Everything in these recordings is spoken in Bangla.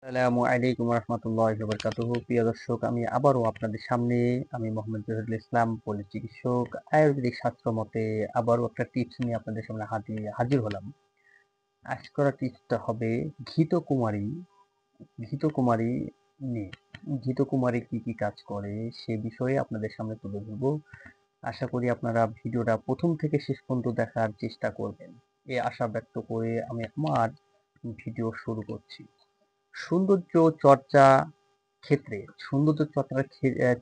আসসালামু আলাইকুম রহমতুল্লাহি ওয়া বারাকাতুহু। প্রিয় দর্শক, আমি আবারও আপনাদের সামনে মোহাম্মদ জহিরুল ইসলাম, পল্লী চিকিৎসক, আয়ুর্বেদিক শাস্ত্র মতে আবারও একটা টিপস নিয়ে আপনাদের সামনে হাজির হলাম। আজকের টিপসটা হবে ঘৃতকুমারী। ঘৃতকুমারী নিয়ে ঘৃতকুমারী কি কি কাজ করে সে বিষয়ে আপনাদের সামনে তুলে ধরবো। আশা করি আপনারা ভিডিওটা প্রথম থেকে শেষ পর্যন্ত দেখার চেষ্টা করবেন, এই আশা ব্যক্ত করে আমি আমার ভিডিও শুরু করছি। সৌন্দর্য চর্চা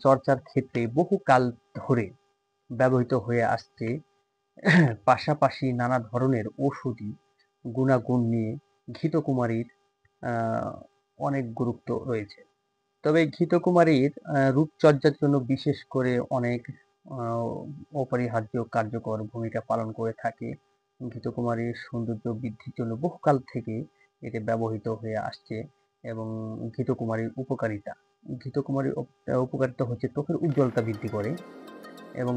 চর্চার ক্ষেত্রে বহুকাল ধরে ব্যবহৃত হয়ে আসছে। পাশাপাশি নানা ধরনের ঔষধি গুণাগুণ নিয়ে ঘৃতকুমারীর অনেক গুরুত্ব রয়েছে। তবে ঘৃতকুমারীর রূপচর্চার জন্য বিশেষ করে অনেক অপরিহার্য কার্যকর ভূমিকা পালন করে থাকে। ঘৃতকুমারীর সৌন্দর্য বৃদ্ধির জন্য বহুকাল থেকে এটি ব্যবহৃত হয়ে আসছে। এবং ঘৃতকুমারীর উপকারিতা হচ্ছে ত্বকের উজ্জ্বলতা বৃদ্ধি করে এবং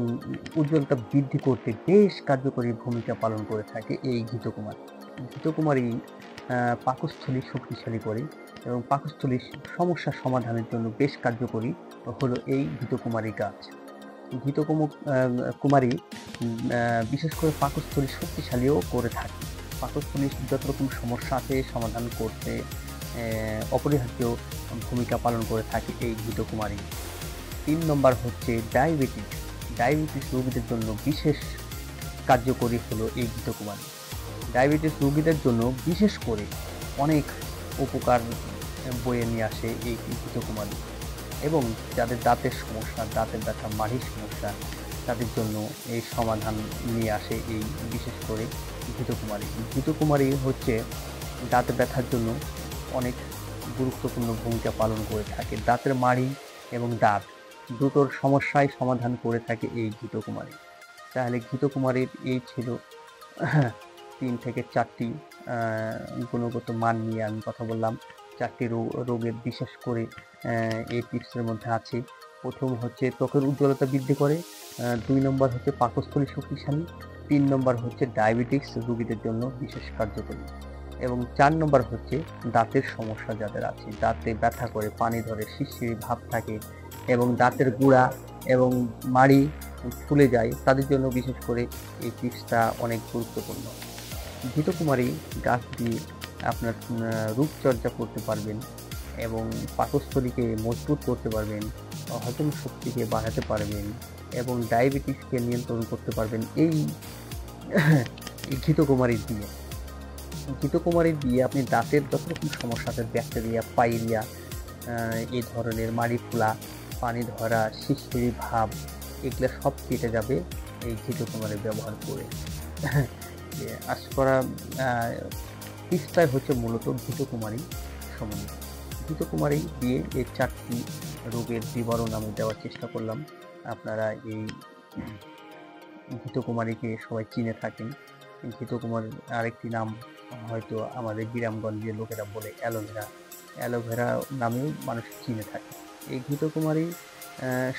উজ্জ্বলতা বৃদ্ধি করতে বেশ কার্যকরী ভূমিকা পালন করে থাকে এই ঘৃতকুমারী। ঘৃতকুমারী পাকস্থলী শক্তিশালী করে এবং পাকস্থলীর সমস্যা সমাধানের জন্য বেশ কার্যকরী হলো এই ঘৃতকুমারী গাছ। ঘৃতকুমারী বিশেষ করে পাকস্থলী শক্তিশালীও করে থাকে। পাকস্থলীর যত রকম সমস্যা আছে সমাধান করতে অপরিহার্য ভূমিকা পালন করে থাকে এই ঘৃতকুমারী। 3 নম্বর হচ্ছে ডায়াবেটিস রোগীদের জন্য বিশেষ কার্যকরী হলো এই ঘৃতকুমারী। ডায়াবেটিস রোগীদের জন্য বিশেষ করে অনেক উপকার বয়ে নিয়ে আসে এই ঘৃতকুমারী। এবং যাদের দাঁতের সমস্যা, দাঁতের ব্যথা, মাড়ির সমস্যা, তাদের জন্য এই সমাধান নিয়ে আসে এই বিশেষ করে ঘৃতকুমারী। ঘৃতকুমারী হচ্ছে দাঁতের ব্যথার জন্য অনেক গুরুত্বপূর্ণ ভূমিকা পালন করে থাকে। দাঁতের মাড়ি এবং দাঁত দুটোর সমস্যায় সমাধান করে থাকে এই ঘৃতকুমারী। তাহলে ঘৃতকুমারীর এই ছিল 3 থেকে 4টি গুণগত মান নিয়ে আমি কথা বললাম। 4টি রোগের বিশেষ করে এই টিপসের মধ্যে আছে। প্রথম হচ্ছে ত্বকের উজ্জ্বলতা বৃদ্ধি করে, 2 নম্বর হচ্ছে পাকস্থলী শক্তিশালী, 3 নম্বর হচ্ছে ডায়াবেটিস রোগীদের জন্য বিশেষ কার্যকরী এবং 4 নম্বর হচ্ছে দাঁতের সমস্যা যাদের আছে, দাঁতে ব্যথা করে, পানি ধরে, শিরশিরি ভাব থাকে এবং দাঁতের গুঁড়া এবং মাড়ি ফুলে যায়, তাদের জন্য বিশেষ করে এই টিপসটা অনেক গুরুত্বপূর্ণ। ঘৃতকুমারী গাছ দিয়ে আপনার রূপচর্চা করতে পারবেন এবং পাকস্থলীকে মজবুত করতে পারবেন, হজম শক্তিকে বাড়াতে পারবেন এবং ডায়াবেটিসকে নিয়ন্ত্রণ করতে পারবেন এই ঘৃতকুমারী দিয়ে। ঘৃতকুমারী দিয়ে আপনি দাঁতের যত রকম সমস্যা আছে, ব্যাকটেরিয়া, পাইরিয়া, এই ধরনের মাড়ি ফোলা, পানি ধরা, শিরশিরি ভাব, এগুলো সব কেটে যাবে এই ঘৃতকুমারী ব্যবহার করে। আজ করা টিপসটাই হচ্ছে মূলত ঘৃতকুমারী সম্বন্ধে। ঘৃতকুমারী দিয়ে এই 4টি রোগের বিবরণ আমি দেওয়ার চেষ্টা করলাম। আপনারা এই ঘৃতকুমারীকে সবাই চিনে থাকেন। ঘৃতকুমারীর আরেকটি নাম হয়তো আমাদের গ্রামগঞ্জের লোকেরা বলে অ্যালোভেরা নামেও মানুষ চিনে থাকে। এই ঘৃতকুমারী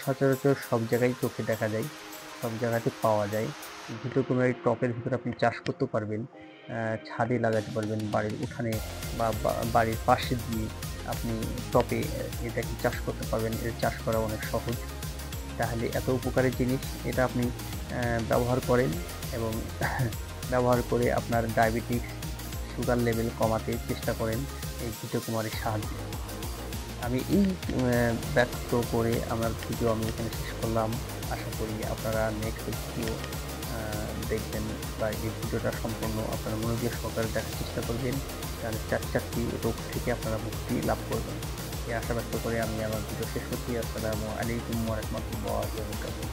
সচরাচর সব জায়গায় চোখে দেখা যায়, সব জায়গাতে পাওয়া যায়। ঘৃতকুমারী টবের ভিতরে আপনি চাষ করতে পারবেন, ছাদে লাগাতে পারবেন, বাড়ির উঠানে বা বাড়ির পাশে দিয়ে আপনি টবে এটাকে চাষ করতে পারবেন। এর চাষ করা অনেক সহজ। তাহলে এত উপকারী জিনিস এটা আপনি ব্যবহার করেন এবং ব্যবহার করে আপনার ডায়াবেটিস, সুগার লেভেল কমাতে চেষ্টা করেন এই ঘৃতকুমারীর সাহায্যে। আমি এই ব্যক্ত করে আমার ভিডিও আমি এখানে শেষ করলাম। আশা করি আপনারা নেক্সট ভিডিও দেখবেন বা এই ভিডিওটা সম্পূর্ণ আপনারা মনোযোগ সহকারে দেখার চেষ্টা করবেন, তাহলে 4টি রোগ থেকে আপনারা মুক্তি লাভ করবেন। এই আশা ব্যক্ত করে আমি আমার ভিডিও শেষ করছি। আসসালামু আলাইকুম ওয়া রাহমাতুল্লাহি ওয়া বারাকাতুহু।